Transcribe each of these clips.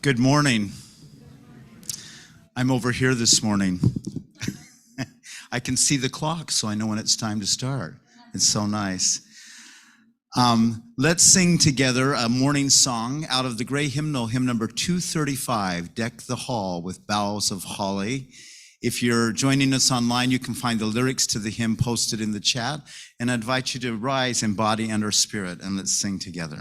Good morning. I'm over here this morning. I can see the clock, so I know when it's time to start. It's so nice. Let's sing together a morning song out of the gray hymnal, hymn number 235, Deck the Hall with Boughs of Holly. If you're joining us online, you can find the lyrics to the hymn posted in the chat, and I invite you to rise in body and our spirit, and let's sing together.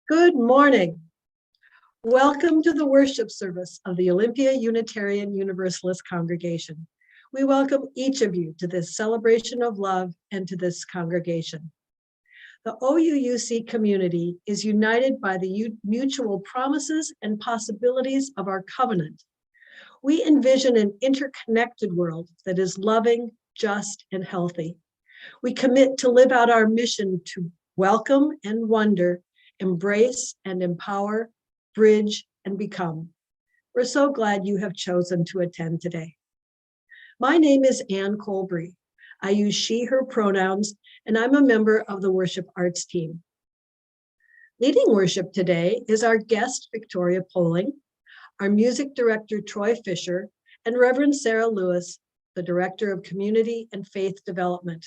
Good morning. Welcome to the worship service of the Olympia Unitarian Universalist Congregation. We welcome each of you to this celebration of love and to this congregation. The OUUC community is united by the mutual promises and possibilities of our covenant. We envision an interconnected world that is loving, just, and healthy. We commit to live out our mission to welcome and wonder, embrace and empower, bridge and become. We're so glad you have chosen to attend today. My name is Ann Colbury. I use she, her pronouns, and I'm a member of the worship arts team. Leading worship today is our guest, Victoria Poling, our music director, Troy Fisher, and Reverend Sarah Lewis, the Director of Community and Faith Development.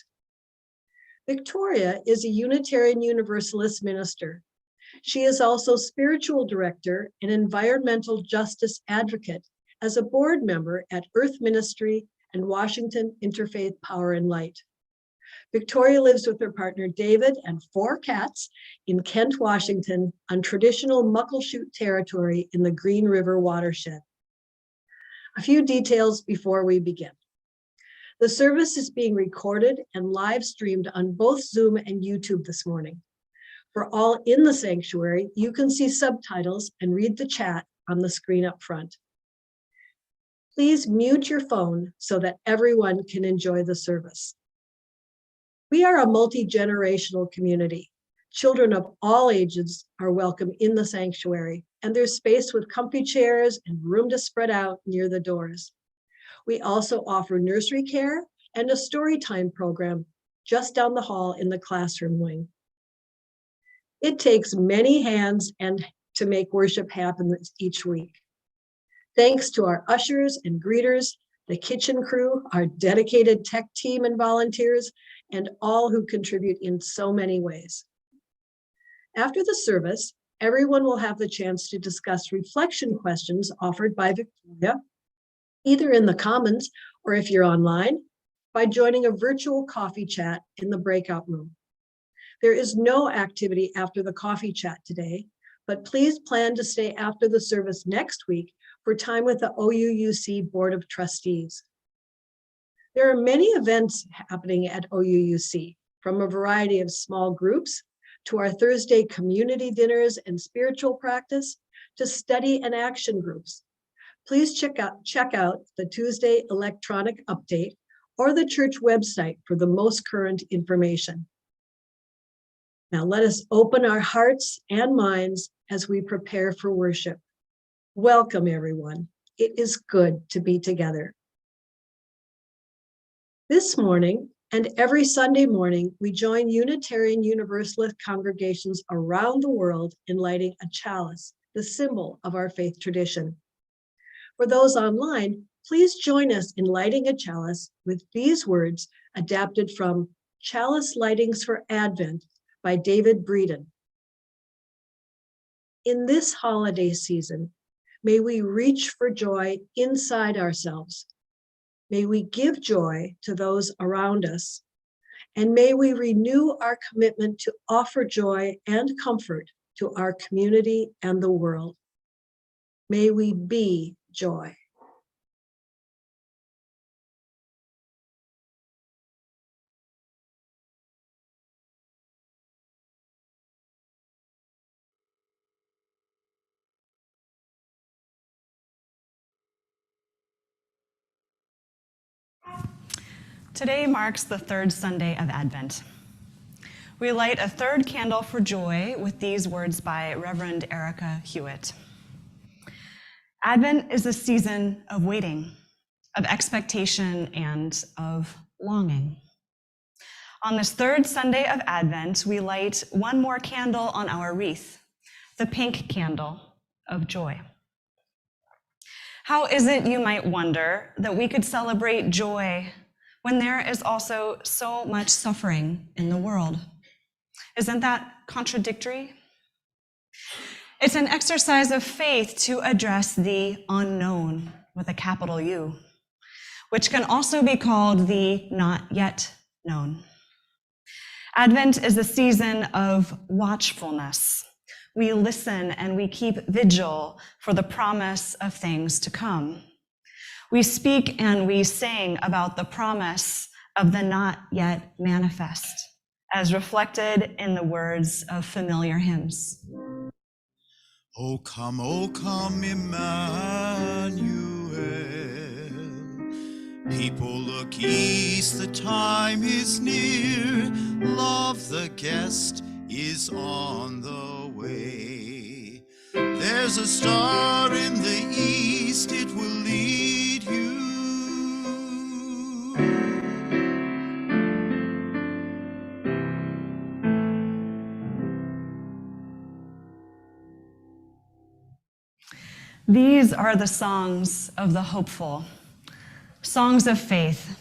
Victoria is a Unitarian Universalist minister. She is also spiritual director and environmental justice advocate as a board member at Earth Ministry and Washington Interfaith Power and Light. Victoria lives with her partner David and 4 cats in Kent, Washington on traditional Muckleshoot territory in the Green River watershed. A few details before we begin. The service is being recorded and live streamed on both Zoom and YouTube this morning. For all in the sanctuary, you can see subtitles and read the chat on the screen up front. Please mute your phone so that everyone can enjoy the service. We are a multi-generational community. Children of all ages are welcome in the sanctuary, and there's space with comfy chairs and room to spread out near the doors. We also offer nursery care and a story time program just down the hall in the classroom wing. It takes many hands and to make worship happen each week. Thanks to our ushers and greeters, the kitchen crew, our dedicated tech team and volunteers, and all who contribute in so many ways. After the service, everyone will have the chance to discuss reflection questions offered by Victoria, either in the Commons or if you're online, by joining a virtual coffee chat in the breakout room. There is no activity after the coffee chat today, but please plan to stay after the service next week for time with the OUUC Board of Trustees. There are many events happening at OUUC. from a variety of small groups to our Thursday community dinners and spiritual practice to study and action groups. Please check out the Tuesday electronic update or the church website for the most current information. Now let us open our hearts and minds as we prepare for worship. Welcome, everyone. It is good to be together. This morning and every Sunday morning, we join Unitarian Universalist congregations around the world in lighting a chalice, the symbol of our faith tradition. For those online, please join us in lighting a chalice with these words adapted from Chalice Lightings for Advent by David Breeden. In this holiday season, may we reach for joy inside ourselves. May we give joy to those around us, and may we renew our commitment to offer joy and comfort to our community and the world. May we be joy. Today marks the third Sunday of Advent. We light a third candle for joy with these words by Reverend Erica Hewitt. Advent is a season of waiting, of expectation, and of longing. On this third Sunday of Advent, we light one more candle on our wreath, the pink candle of joy. How is it, you might wonder, that we could celebrate joy when there is also so much suffering in the world? Isn't that contradictory? It's an exercise of faith to address the unknown with a capital U, which can also be called the not yet known. Advent is a season of watchfulness. We listen and we keep vigil for the promise of things to come. We speak and we sing about the promise of the not yet manifest, as reflected in the words of familiar hymns. O come, Emmanuel. People look east, the time is near. Love the guest is on the way. There's a star in the east, it will lead you. These are the songs of the hopeful, songs of faith.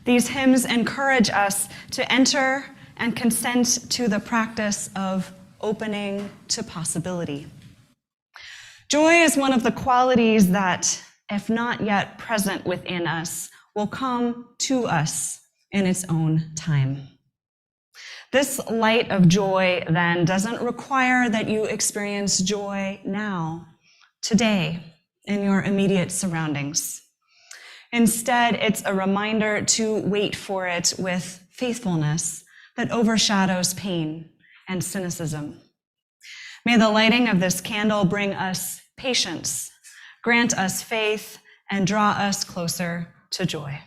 These hymns encourage us to enter and consent to the practice of opening to possibility. Joy is one of the qualities that, if not yet present within us, will come to us in its own time. This light of joy, then, doesn't require that you experience joy now, today, in your immediate surroundings. Instead, it's a reminder to wait for it with faithfulness that overshadows pain and cynicism. May the lighting of this candle bring us patience, grant us faith, and draw us closer to joy.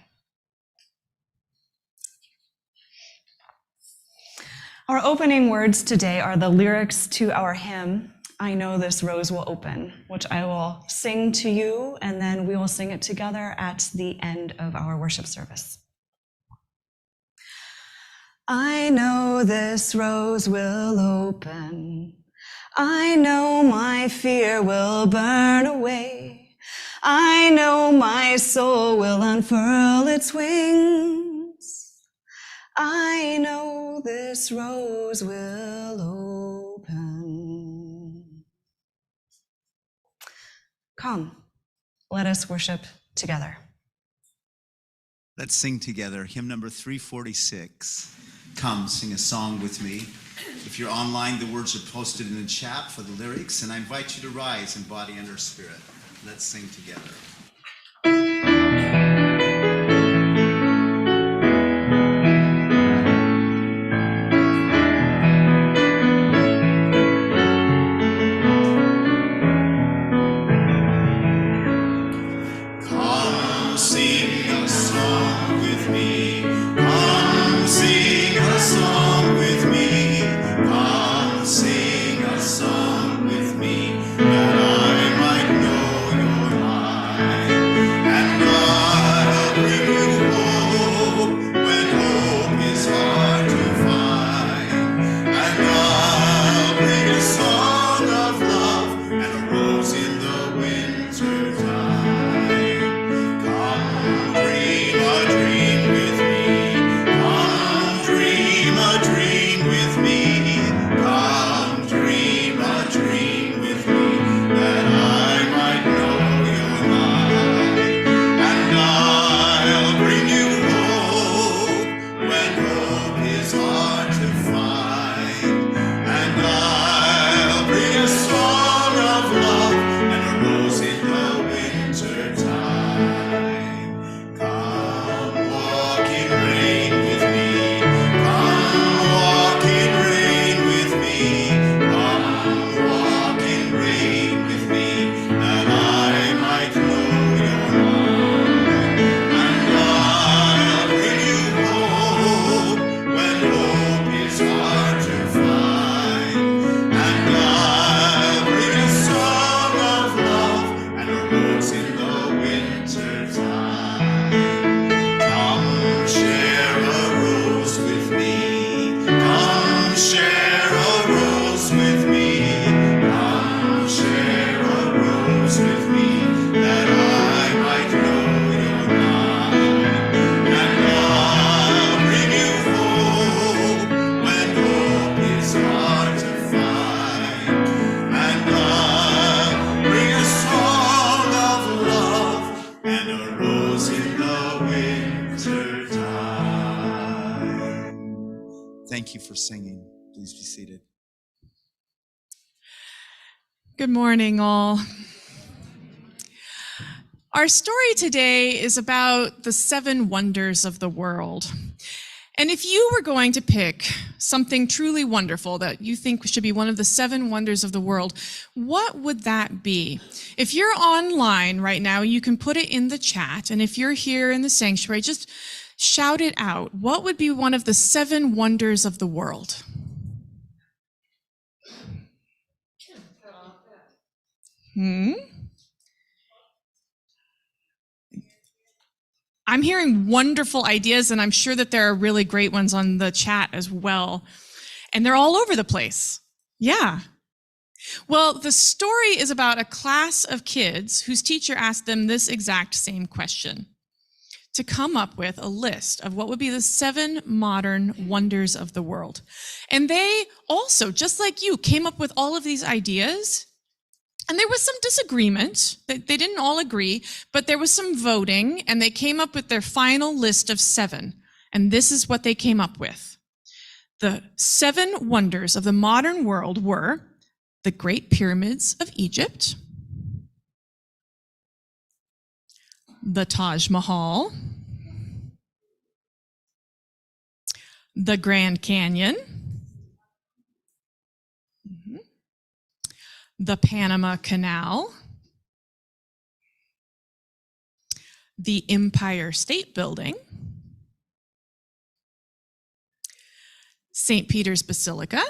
Our opening words today are the lyrics to our hymn, I Know This Rose Will Open, which I will sing to you, and then we will sing it together at the end of our worship service. I know this rose will open. I know my fear will burn away. I know my soul will unfurl its wings. I know this rose will open. Come, let us worship together. Let's sing together, hymn number 346. Come, sing a song with me. If you're online, the words are posted in the chat for the lyrics, and I invite you to rise in body and our spirit. Let's sing together. Thank you for singing. Please be seated. Good morning, all. Our story today is about the 7 wonders of the world. And if you were going to pick something truly wonderful that you think should be one of the 7 wonders of the world, what would that be? If you're online right now, you can put it in the chat. And if you're here in the sanctuary, just shout it out. What would be one of the 7 wonders of the world? I'm hearing wonderful ideas, and I'm sure that there are really great ones on the chat as well. And they're all over the place. Yeah. Well, the story is about a class of kids whose teacher asked them this exact same question, to come up with a list of what would be the 7 modern wonders of the world. And they also, just like you, came up with all of these ideas. And there was some disagreement. They didn't all agree, but there was some voting, and they came up with their final list of 7. And this is what they came up with. The 7 wonders of the modern world were the Great Pyramids of Egypt, the Taj Mahal, the Grand Canyon, the Panama Canal, the Empire State Building, St. Peter's Basilica,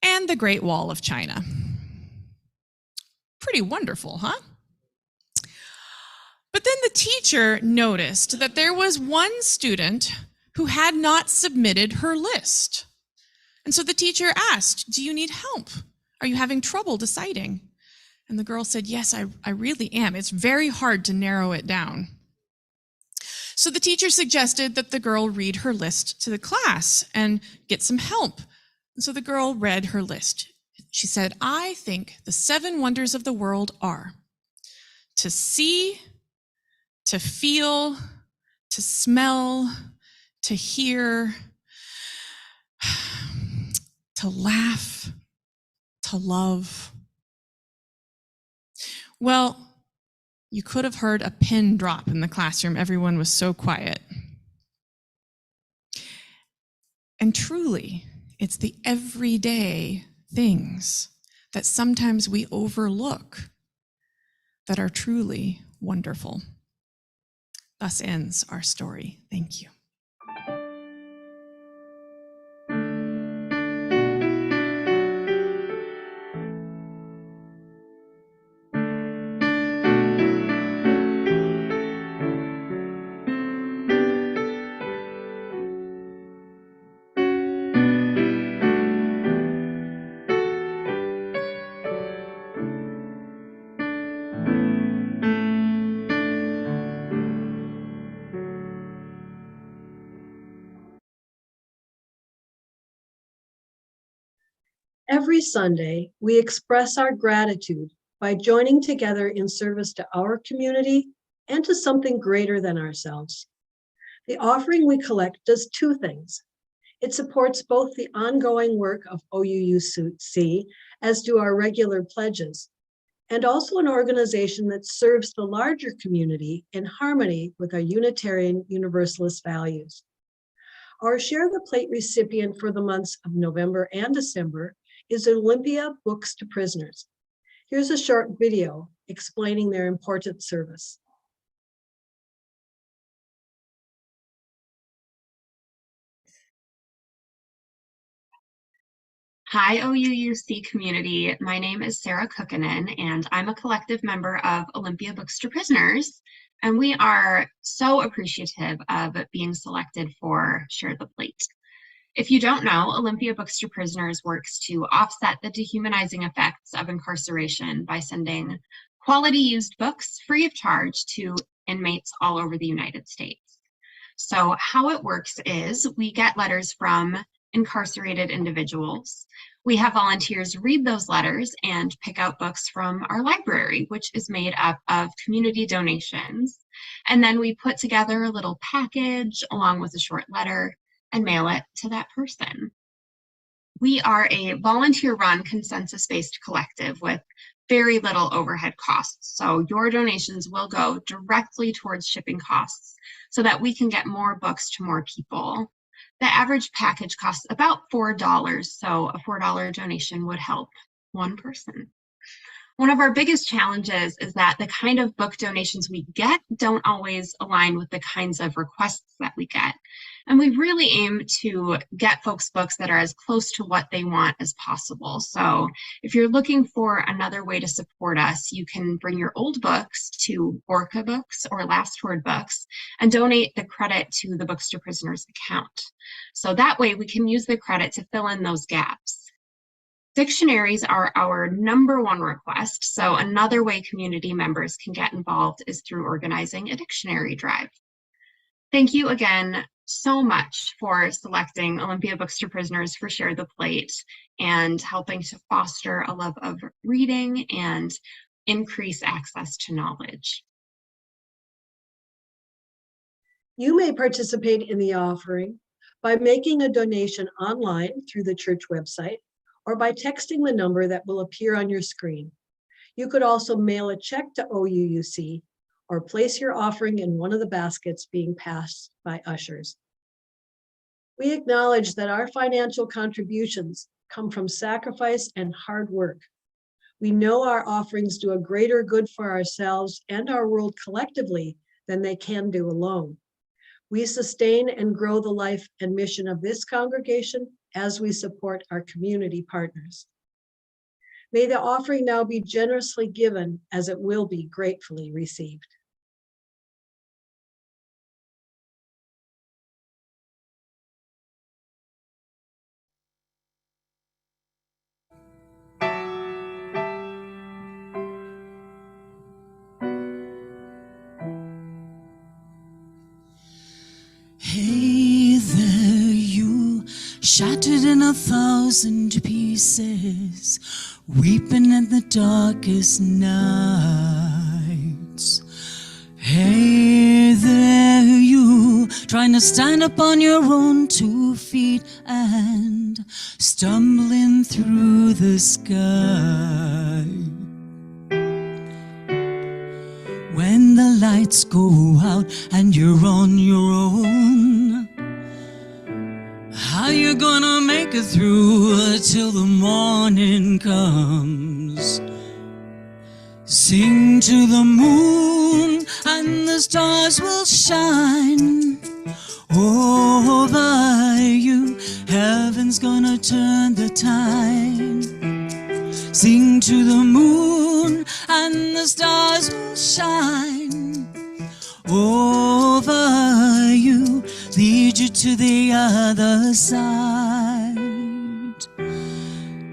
and the Great Wall of China. Pretty wonderful, huh? But then the teacher noticed that there was one student who had not submitted her list. And so the teacher asked, "Do you need help? Are you having trouble deciding?" And the girl said, "Yes, I really am. It's very hard to narrow it down." So the teacher suggested that the girl read her list to the class and get some help. And so the girl read her list. She said, "I think the 7 wonders of the world are to see, to feel, to smell, to hear, to laugh, to love." Well, you could have heard a pin drop in the classroom. Everyone was so quiet. And truly, it's the everyday things that sometimes we overlook that are truly wonderful. Thus ends our story. Thank you. Every Sunday, we express our gratitude by joining together in service to our community and to something greater than ourselves. The offering we collect does 2 things. It supports both the ongoing work of OUUC, as do our regular pledges, and also an organization that serves the larger community in harmony with our Unitarian Universalist values. Our Share the Plate recipient for the months of November and December is Olympia Books to Prisoners. Here's a short video explaining their important service. Hi, OUUC community. My name is Sarah Kukkonen, and I'm a collective member of Olympia Books to Prisoners. And we are so appreciative of being selected for Share the Plate. If you don't know, Olympia Books to Prisoners works to offset the dehumanizing effects of incarceration by sending quality used books free of charge to inmates all over the United States. So how it works is we get letters from incarcerated individuals. We have volunteers read those letters and pick out books from our library, which is made up of community donations. And then we put together a little package along with a short letter and mail it to that person. We are a volunteer-run, consensus-based collective with very little overhead costs. So your donations will go directly towards shipping costs so that we can get more books to more people. The average package costs about $4, so a $4 donation would help one person. One of our biggest challenges is that the kind of book donations we get don't always align with the kinds of requests that we get. And we really aim to get folks books that are as close to what they want as possible. So if you're looking for another way to support us, you can bring your old books to Orca Books or Last Word Books and donate the credit to the Books to Prisoners account. So that way we can use the credit to fill in those gaps. Dictionaries are our #1 request, so another way community members can get involved is through organizing a dictionary drive. Thank you again so much for selecting Olympia Books to Prisoners for Share the Plate and helping to foster a love of reading and increase access to knowledge. You may participate in the offering by making a donation online through the church website or by texting the number that will appear on your screen. You could also mail a check to OUUC or place your offering in one of the baskets being passed by ushers. We acknowledge that our financial contributions come from sacrifice and hard work. We know our offerings do a greater good for ourselves and our world collectively than they can do alone. We sustain and grow the life and mission of this congregation as we support our community partners. May the offering now be generously given as it will be gratefully received. Hey there, you, shattered in 1,000 pieces, weeping at the darkest nights. Hey there, you, trying to stand up on your own 2 feet and stumbling through the sky. When the lights go out and you're on your own, how you gonna make it through till the morning comes? Sing to the moon and the stars will shine over you. Heaven's gonna turn the tide. Sing to the moon and the stars will shine over you, lead you to the other side.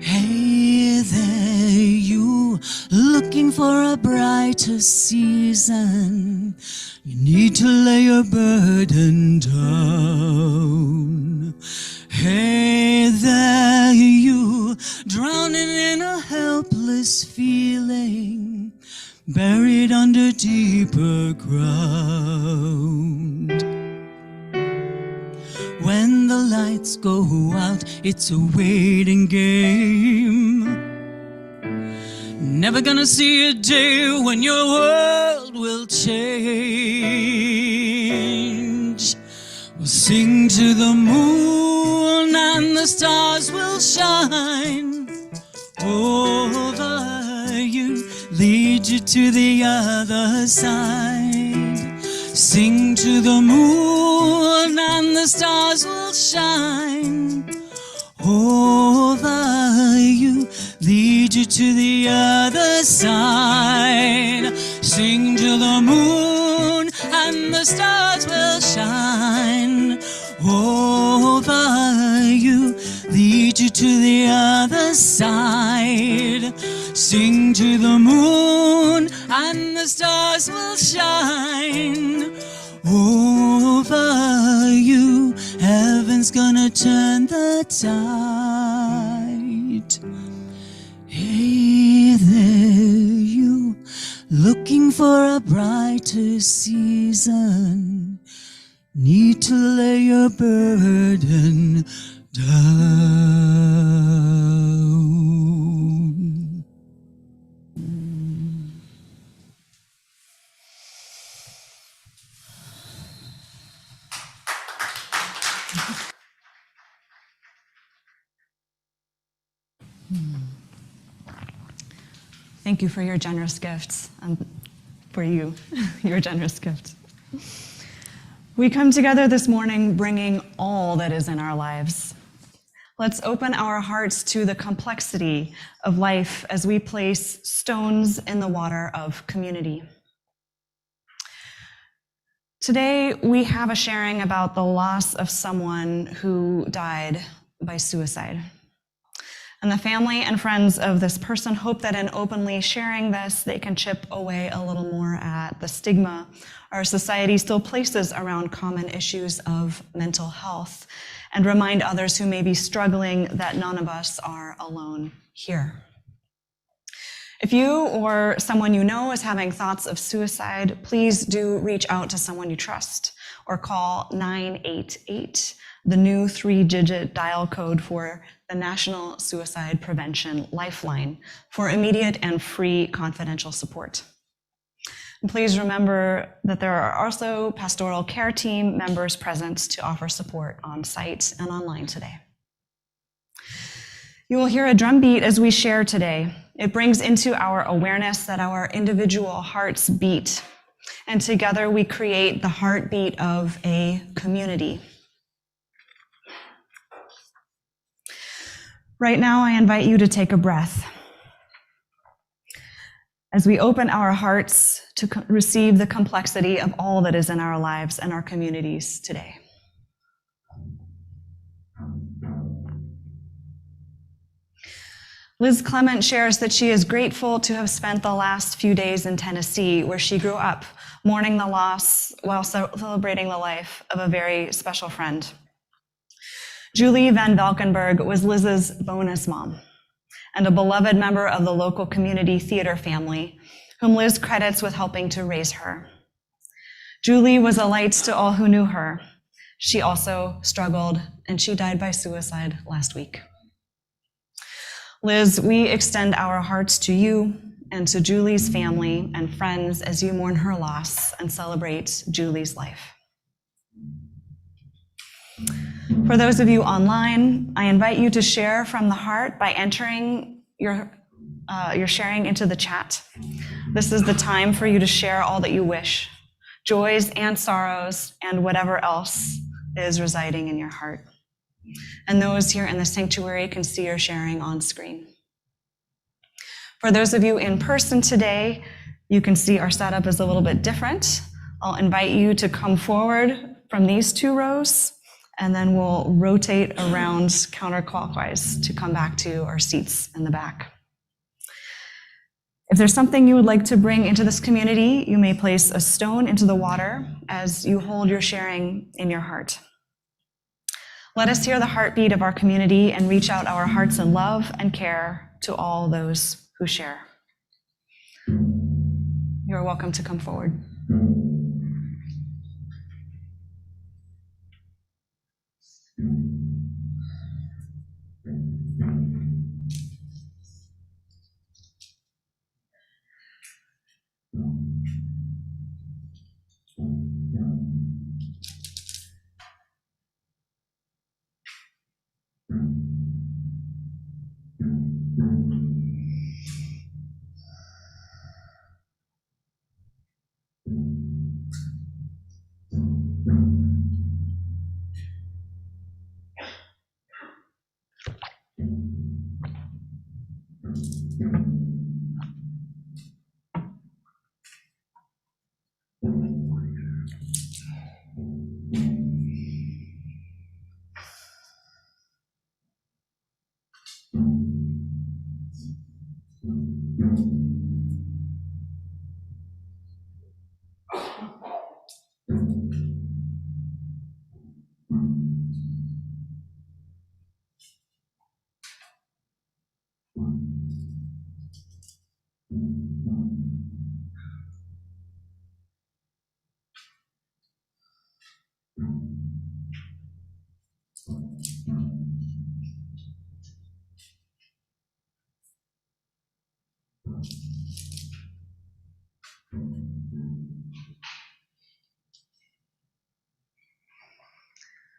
Hey there, you, looking for a brighter season. You need to lay your burden down. Hey there, you, drowning in a helpless feeling, buried under deeper ground. When the lights go out, it's a waiting game. Never gonna see a day when your world will change. We'll sing to the moon and the stars will shine over you, lead you to the other side. Sing to the moon and the stars will shine over you, lead you to the other side. Sing to the moon and the stars will shine over you, lead you to the other side. Sing to the moon and the stars will shine over you. Heaven's who's gonna turn the tide? Hey there, you looking for a brighter season? Need to lay your burden down. Thank you for your generous gifts, for you, your generous gifts. We come together this morning bringing all that is in our lives. Let's open our hearts to the complexity of life as we place stones in the water of community. Today, we have a sharing about the loss of someone who died by suicide. And the family and friends of this person hope that in openly sharing this, they can chip away a little more at the stigma our society still places around common issues of mental health and remind others who may be struggling that none of us are alone here. If you or someone you know is having thoughts of suicide, please do reach out to someone you trust or call 988, the new 3-digit dial code for the National Suicide Prevention Lifeline, for immediate and free confidential support. And please remember that there are also pastoral care team members present to offer support on site and online today. You will hear a drum beat as we share today. It brings into our awareness that our individual hearts beat, and together we create the heartbeat of a community. Right now, I invite you to take a breath as we open our hearts to receive the complexity of all that is in our lives and our communities today. Liz Clement shares that she is grateful to have spent the last few days in Tennessee, where she grew up, mourning the loss while celebrating the life of a very special friend. Julie Van Valkenburg was Liz's bonus mom and a beloved member of the local community theater family, whom Liz credits with helping to raise her. Julie was a light to all who knew her. She also struggled, and she died by suicide last week. Liz, we extend our hearts to you and to Julie's family and friends as you mourn her loss and celebrate Julie's life. For those of you online, I invite you to share from the heart by entering your sharing into the chat. This is the time for you to share all that you wish, joys and sorrows and whatever else is residing in your heart. And those here in the sanctuary can see your sharing on screen. For those of you in person today, you can see our setup is a little bit different. I'll invite you to come forward from these 2 rows, and then we'll rotate around counterclockwise to come back to our seats in the back. If there's something you would like to bring into this community, you may place a stone into the water as you hold your sharing in your heart. Let us hear the heartbeat of our community and reach out our hearts in love and care to all those who share. You're welcome to come forward.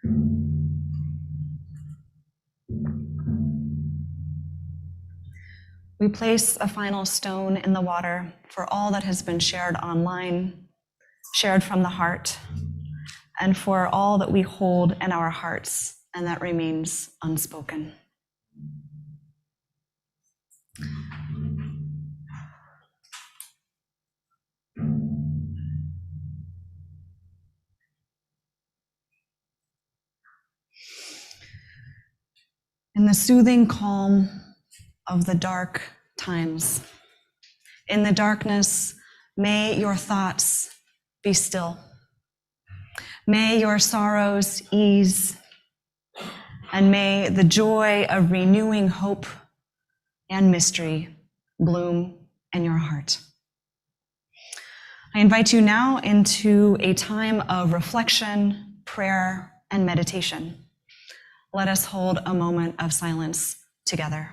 We place a final stone in the water for all that has been shared online, shared from the heart, and for all that we hold in our hearts and that remains unspoken. In the soothing calm of the dark times, in the darkness, may your thoughts be still. May your sorrows ease, and may the joy of renewing hope and mystery bloom in your heart. I invite you now into a time of reflection, prayer, and meditation. Let us hold a moment of silence together.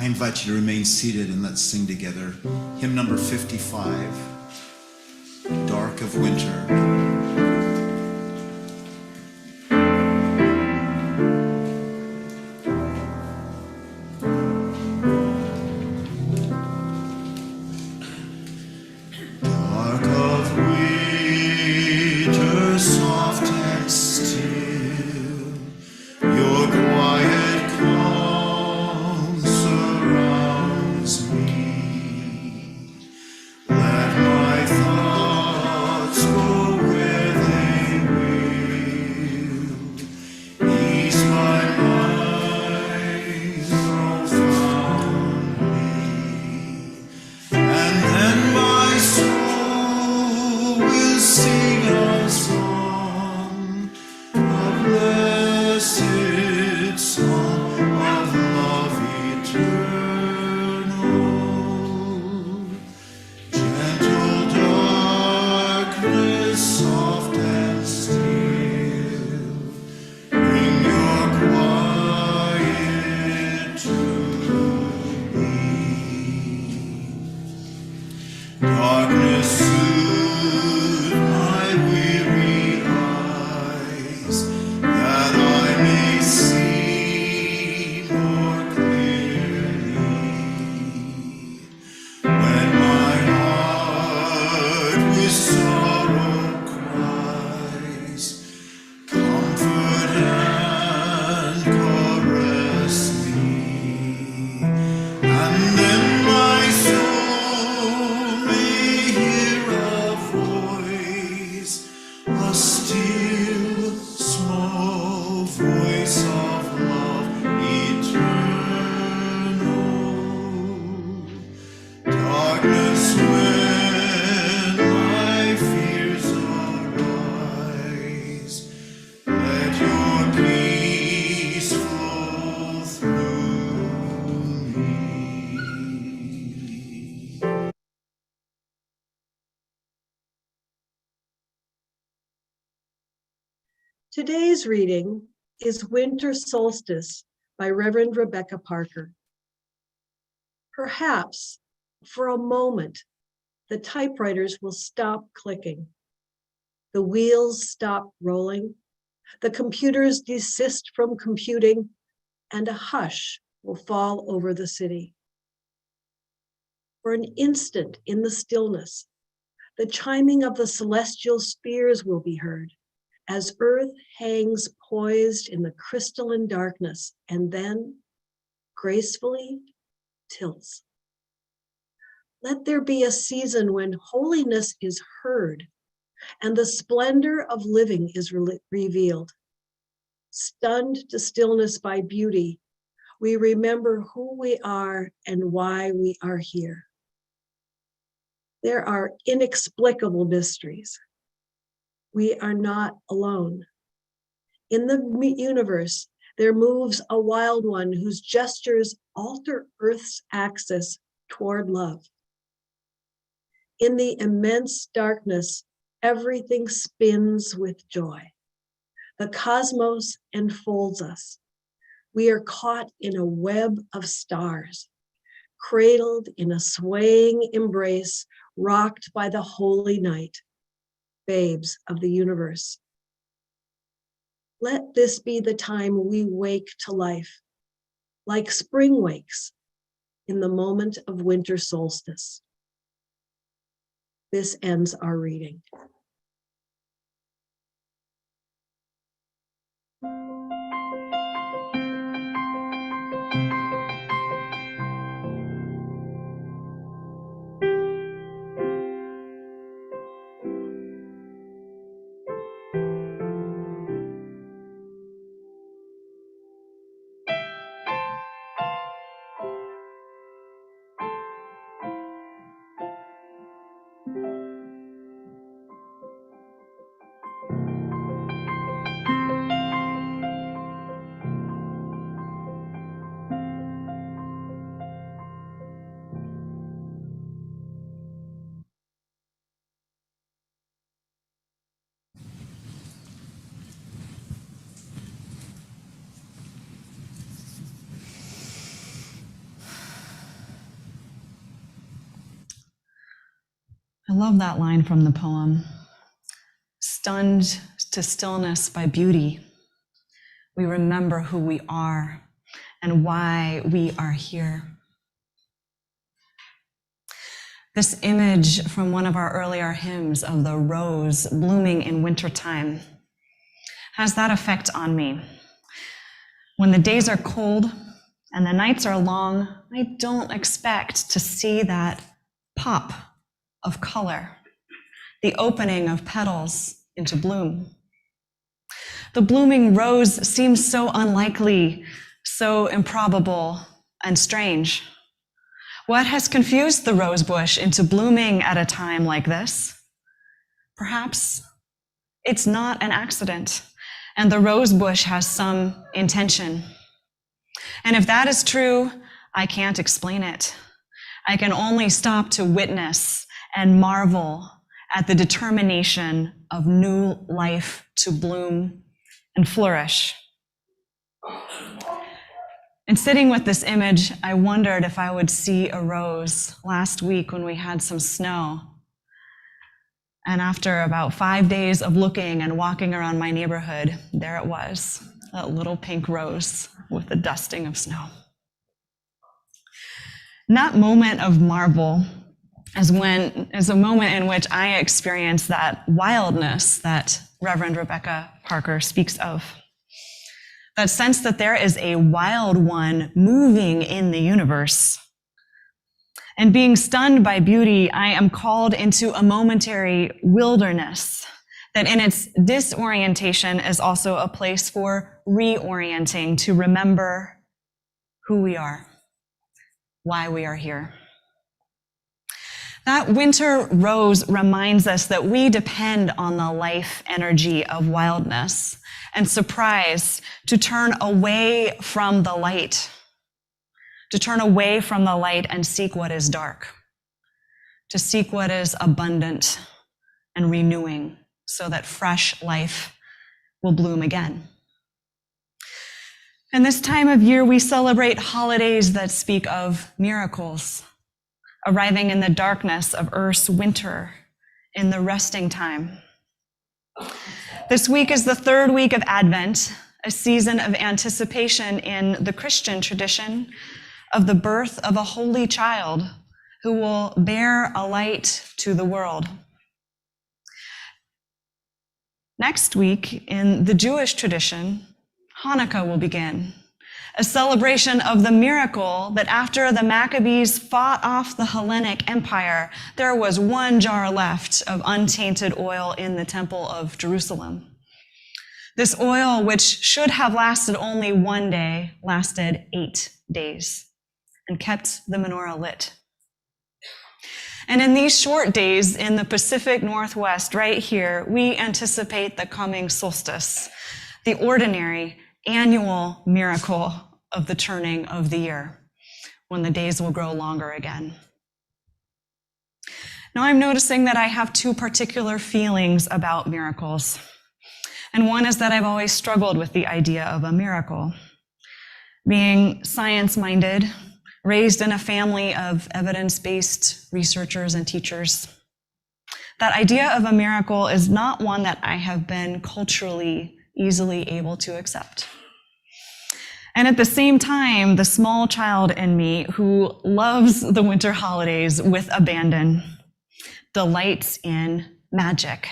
I invite you to remain seated and let's sing together. Hymn number 55, Dark of Winter. Today's reading is Winter Solstice by Reverend Rebecca Parker. Perhaps for a moment, the typewriters will stop clicking. The wheels stop rolling. The computers desist from computing, and a hush will fall over the city. For an instant in the stillness, the chiming of the celestial spheres will be heard, as Earth hangs poised in the crystalline darkness and then gracefully tilts. Let there be a season when holiness is heard and the splendor of living is revealed. Stunned to stillness by beauty, we remember who we are and why we are here. There are inexplicable mysteries. We are not alone. In the universe, there moves a wild one whose gestures alter Earth's axis toward love. In the immense darkness, everything spins with joy. The cosmos enfolds us. We are caught in a web of stars, cradled in a swaying embrace, rocked by the holy night, babes of the universe. Let this be the time we wake to life, like spring wakes in the moment of winter solstice. This ends our reading. I love that line from the poem. Stunned to stillness by beauty, we remember who we are and why we are here. This image from one of our earlier hymns of the rose blooming in wintertime has that effect on me. When the days are cold and the nights are long, I don't expect to see that pop of color, the opening of petals into bloom. The blooming rose seems so unlikely, so improbable and strange. What has confused the rose bush into blooming at a time like this? Perhaps it's not an accident, and the rose bush has some intention. And if that is true, I can't explain it. I can only stop to witness and marvel at the determination of new life to bloom and flourish. And sitting with this image, I wondered if I would see a rose last week when we had some snow. And after about 5 days of looking and walking around my neighborhood, there it was, that little pink rose with the dusting of snow. And that moment of marvel is a moment in which I experienced that wildness that Reverend Rebecca Parker speaks of. That sense that there is a wild one moving in the universe. And being stunned by beauty, I am called into a momentary wilderness that in its disorientation is also a place for reorienting, to remember who we are, why we are here. That winter rose reminds us that we depend on the life energy of wildness and surprise to turn away from the light, and seek what is dark, to seek what is abundant and renewing so that fresh life will bloom again. And this time of year, we celebrate holidays that speak of miracles, arriving in the darkness of Earth's winter, in the resting time. This week is the third week of Advent, a season of anticipation in the Christian tradition of the birth of a holy child who will bear a light to the world. Next week, in the Jewish tradition, Hanukkah will begin, a celebration of the miracle that after the Maccabees fought off the Hellenic Empire, there was one jar left of untainted oil in the Temple of Jerusalem. This oil, which should have lasted only one day, lasted 8 days and kept the menorah lit. And in these short days in the Pacific Northwest, right here, we anticipate the coming solstice, the ordinary annual miracle of the turning of the year, when the days will grow longer again. Now I'm noticing that I have two particular feelings about miracles. And one is that I've always struggled with the idea of a miracle. Being science-minded, raised in a family of evidence-based researchers and teachers, that idea of a miracle is not one that I have been culturally easily able to accept. And at the same time, the small child in me who loves the winter holidays with abandon delights in magic,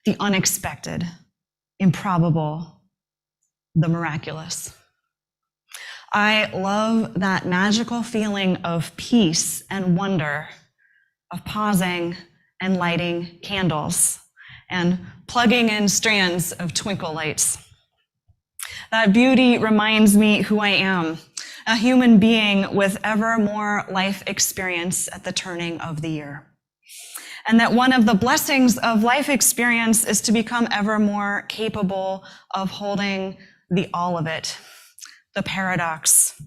the unexpected, improbable, the miraculous. I love that magical feeling of peace and wonder, of pausing and lighting candles and plugging in strands of twinkle lights. That beauty reminds me who I am, a human being with ever more life experience at the turning of the year. And that one of the blessings of life experience is to become ever more capable of holding the all of it, the paradox,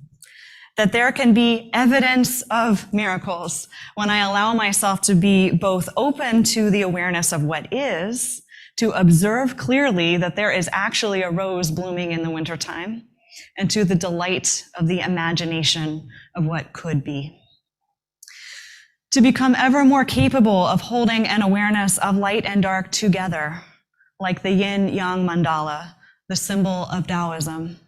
that there can be evidence of miracles when I allow myself to be both open to the awareness of what is, to observe clearly that there is actually a rose blooming in the wintertime, and to the delight of the imagination of what could be. To become ever more capable of holding an awareness of light and dark together, like the yin-yang mandala, the symbol of Taoism,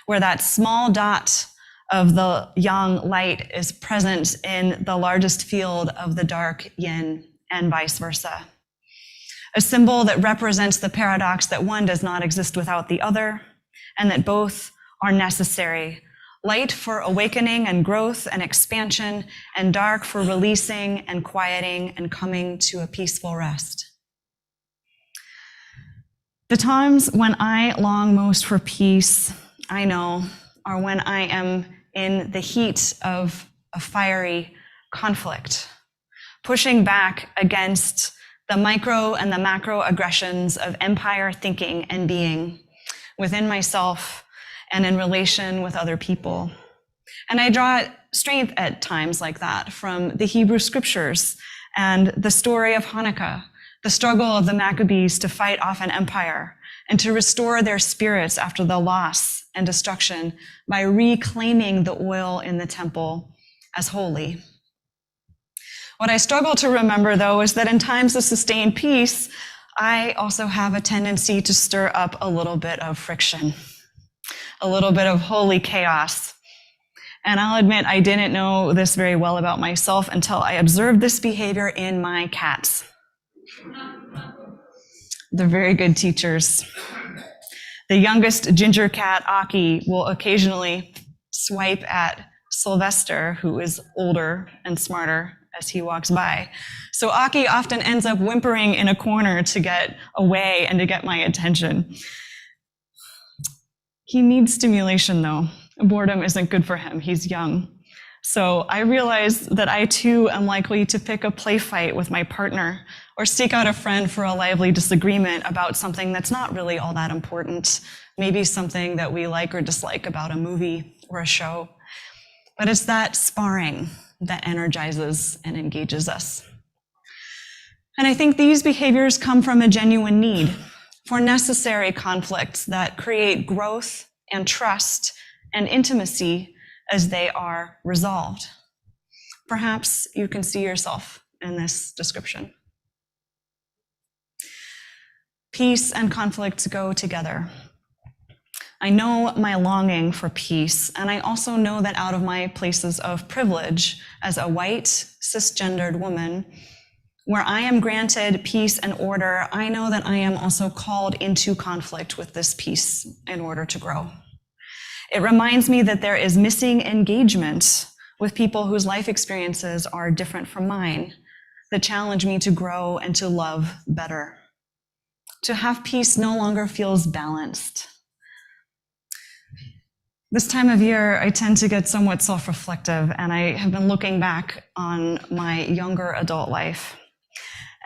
where that small dot of the yang light is present in the largest field of the dark yin, and vice versa. A symbol that represents the paradox that one does not exist without the other, and that both are necessary. Light for awakening and growth and expansion, and dark for releasing and quieting and coming to a peaceful rest. The times when I long most for peace, I know, are when I am in the heat of a fiery conflict, pushing back against the micro and the macro aggressions of empire thinking and being within myself and in relation with other people. And I draw strength at times like that from the Hebrew scriptures and the story of Hanukkah, the struggle of the Maccabees to fight off an empire and to restore their spirits after the loss and destruction by reclaiming the oil in the temple as holy. What I struggle to remember, though, is that in times of sustained peace, I also have a tendency to stir up a little bit of friction, a little bit of holy chaos. And I'll admit I didn't know this very well about myself until I observed this behavior in my cats. They're very good teachers. The youngest ginger cat, Aki, will occasionally swipe at Sylvester, who is older and smarter, as he walks by. So Aki often ends up whimpering in a corner to get away and to get my attention. He needs stimulation, though. Boredom isn't good for him. He's young. So I realize that I too am likely to pick a play fight with my partner or seek out a friend for a lively disagreement about something that's not really all that important, maybe something that we like or dislike about a movie or a show. But it's that sparring that energizes and engages us. And I think these behaviors come from a genuine need for necessary conflicts that create growth and trust and intimacy as they are resolved. Perhaps you can see yourself in this description. Peace and conflict go together. I know my longing for peace, and I also know that out of my places of privilege as a white, cisgendered woman Where I am granted peace and order, I know that I am also called into conflict with this peace in order to grow. It reminds me that there is missing engagement with people whose life experiences are different from mine, that challenge me to grow and to love better. To have peace no longer feels balanced. This time of year, I tend to get somewhat self-reflective, and I have been looking back on my younger adult life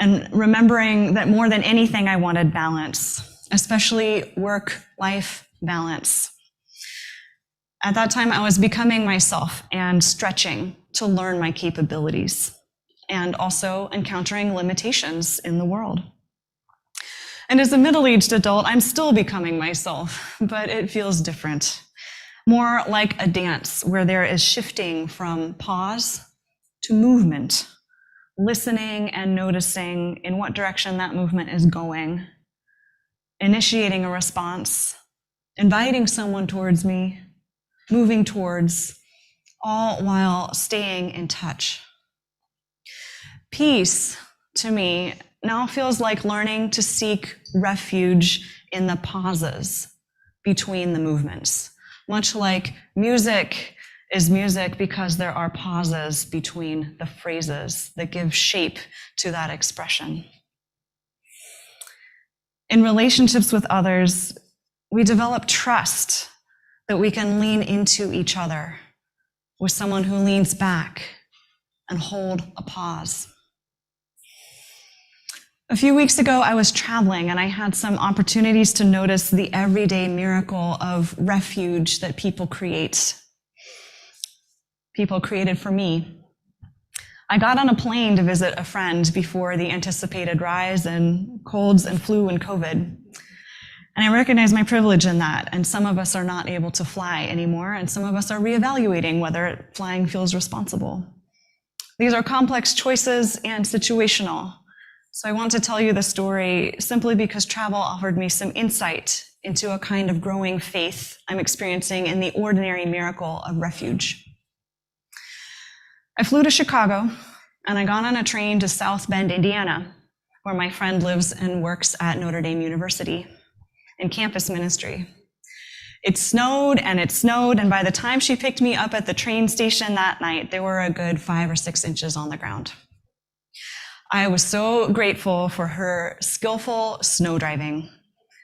and remembering that more than anything, I wanted balance, especially work-life balance. At that time, I was becoming myself and stretching to learn my capabilities, and also encountering limitations in the world. And as a middle-aged adult, I'm still becoming myself, but it feels different. More like a dance where there is shifting from pause to movement, listening and noticing in what direction that movement is going, initiating a response, inviting someone towards me, moving towards, all while staying in touch. Peace, to me, now feels like learning to seek refuge in the pauses between the movements, much like music is music because there are pauses between the phrases that give shape to that expression. In relationships with others, we develop trust that we can lean into each other with someone who leans back and hold a pause. A few weeks ago, I was traveling and I had some opportunities to notice the everyday miracle of refuge that people create. People created for me. I got on a plane to visit a friend before the anticipated rise in colds and flu and COVID. And I recognize my privilege in that. And some of us are not able to fly anymore, and some of us are reevaluating whether flying feels responsible. These are complex choices and situational. So I want to tell you the story simply because travel offered me some insight into a kind of growing faith I'm experiencing in the ordinary miracle of refuge. I flew to Chicago, and I got on a train to South Bend, Indiana, where my friend lives and works at Notre Dame University in campus ministry. It snowed, and by the time she picked me up at the train station that night, there were a good 5 or 6 inches on the ground. I was so grateful for her skillful snow driving.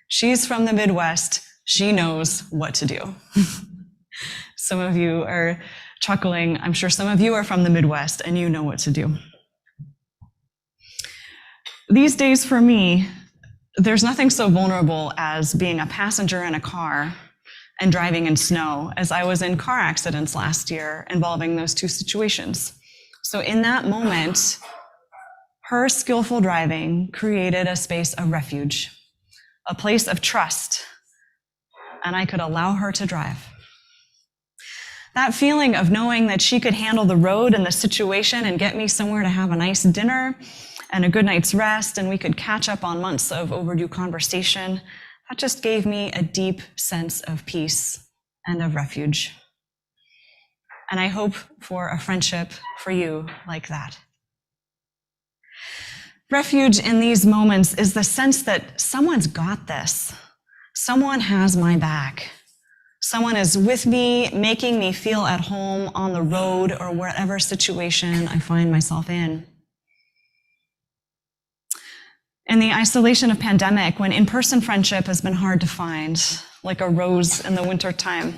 She's from the Midwest. She knows what to do. Some of you are chuckling. I'm sure some of you are from the Midwest and you know what to do. These days for me, there's nothing so vulnerable as being a passenger in a car and driving in snow, as I was in car accidents last year involving those two situations. So in that moment, her skillful driving created a space of refuge, a place of trust, and I could allow her to drive. That feeling of knowing that she could handle the road and the situation and get me somewhere to have a nice dinner and a good night's rest, and we could catch up on months of overdue conversation, that just gave me a deep sense of peace and of refuge. And I hope for a friendship for you like that. Refuge in these moments is the sense that someone's got this. Someone has my back. Someone is with me, making me feel at home on the road or whatever situation I find myself in. In the isolation of pandemic, when in-person friendship has been hard to find, like a rose in the wintertime,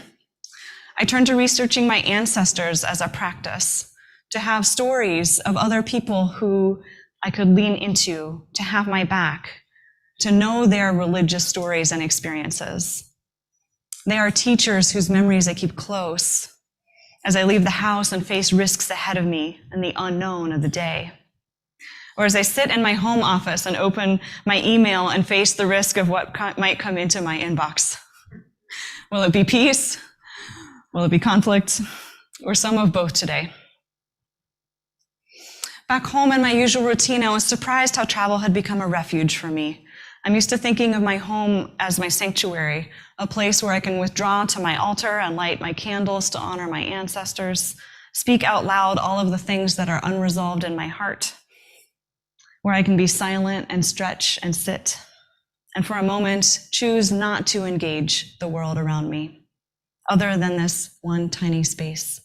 I turned to researching my ancestors as a practice, to have stories of other people who I could lean into, to have my back, to know their religious stories and experiences. They are teachers whose memories I keep close as I leave the house and face risks ahead of me and the unknown of the day. Or as I sit in my home office and open my email and face the risk of what might come into my inbox. Will it be peace? Will it be conflict? Or some of both today? Back home in my usual routine, I was surprised how travel had become a refuge for me. I'm used to thinking of my home as my sanctuary, a place where I can withdraw to my altar and light my candles to honor my ancestors, speak out loud all of the things that are unresolved in my heart. where I can be silent and stretch and sit, and for a moment choose not to engage the world around me, other than this one tiny space.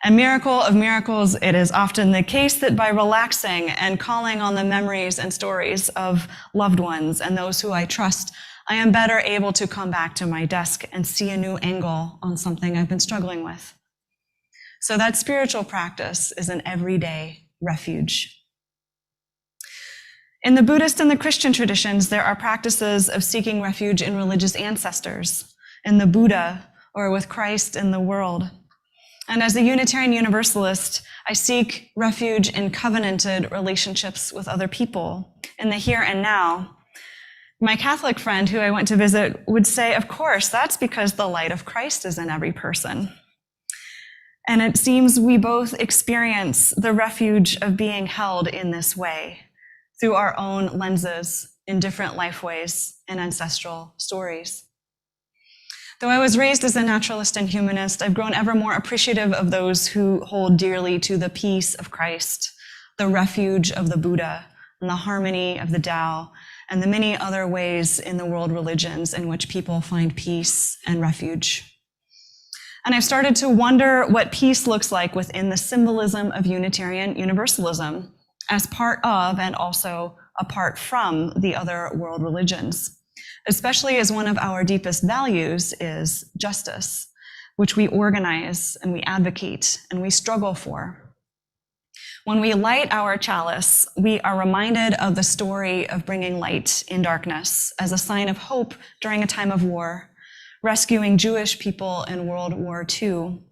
And miracle of miracles, it is often the case that by relaxing and calling on the memories and stories of loved ones and those who I trust, I am better able to come back to my desk and see a new angle on something I've been struggling with. So that spiritual practice is an everyday refuge. In the Buddhist and the Christian traditions, there are practices of seeking refuge in religious ancestors, in the Buddha, or with Christ in the world. And as a Unitarian Universalist, I seek refuge in covenanted relationships with other people, in the here and now. My Catholic friend who I went to visit would say, of course, that's because the light of Christ is in every person. And it seems we both experience the refuge of being held in this way, through our own lenses, in different lifeways and ancestral stories. Though I was raised as a naturalist and humanist, I've grown ever more appreciative of those who hold dearly to the peace of Christ, the refuge of the Buddha, and the harmony of the Tao, and the many other ways in the world religions in which people find peace and refuge. And I've started to wonder what peace looks like within the symbolism of Unitarian Universalism, as part of and also apart from the other world religions, especially as one of our deepest values is justice, which we organize and we advocate and we struggle for. When we light our chalice, we are reminded of the story of bringing light in darkness as a sign of hope during a time of war, rescuing Jewish people in World War II.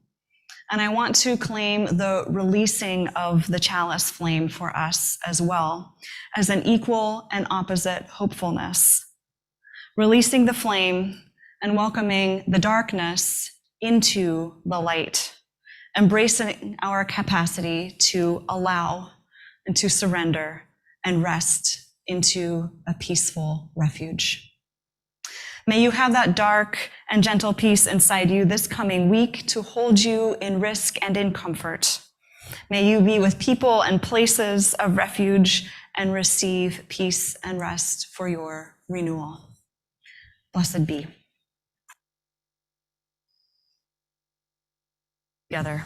And I want to claim the releasing of the chalice flame for us as well, as an equal and opposite hopefulness. Releasing the flame and welcoming the darkness into the light, embracing our capacity to allow and to surrender and rest into a peaceful refuge. May you have that dark and gentle peace inside you this coming week to hold you in risk and in comfort. May you be with people and places of refuge and receive peace and rest for your renewal. Blessed be. Together.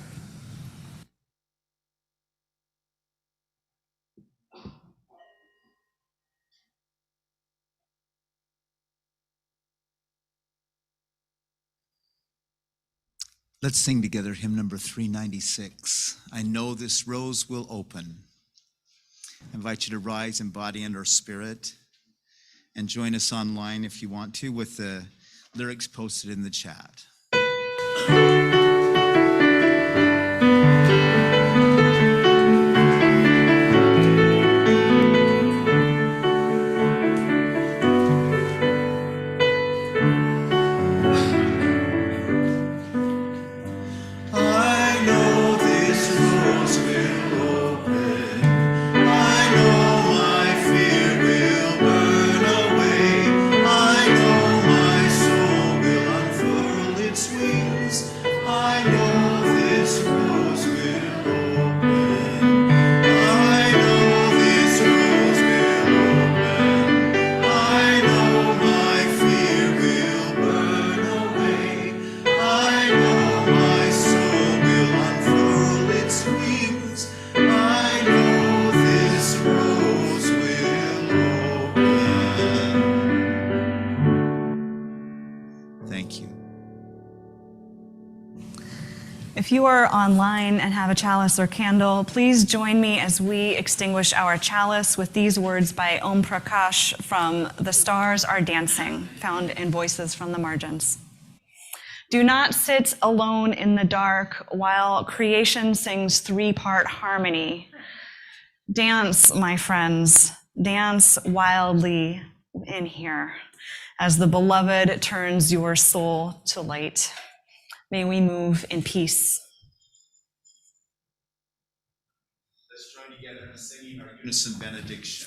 Let's sing together hymn number 396. I know this rose will open. I invite you to rise in body and or spirit and join us online if you want to with the lyrics posted in the chat. If you are online and have a chalice or candle, please join me as we extinguish our chalice with these words by Om Prakash from The Stars Are Dancing, found in Voices from the Margins. Do not sit alone in the dark while creation sings three-part harmony. Dance, my friends, dance wildly in here as the beloved turns your soul to light. May we move in peace. Let's join together in singing our unison benediction.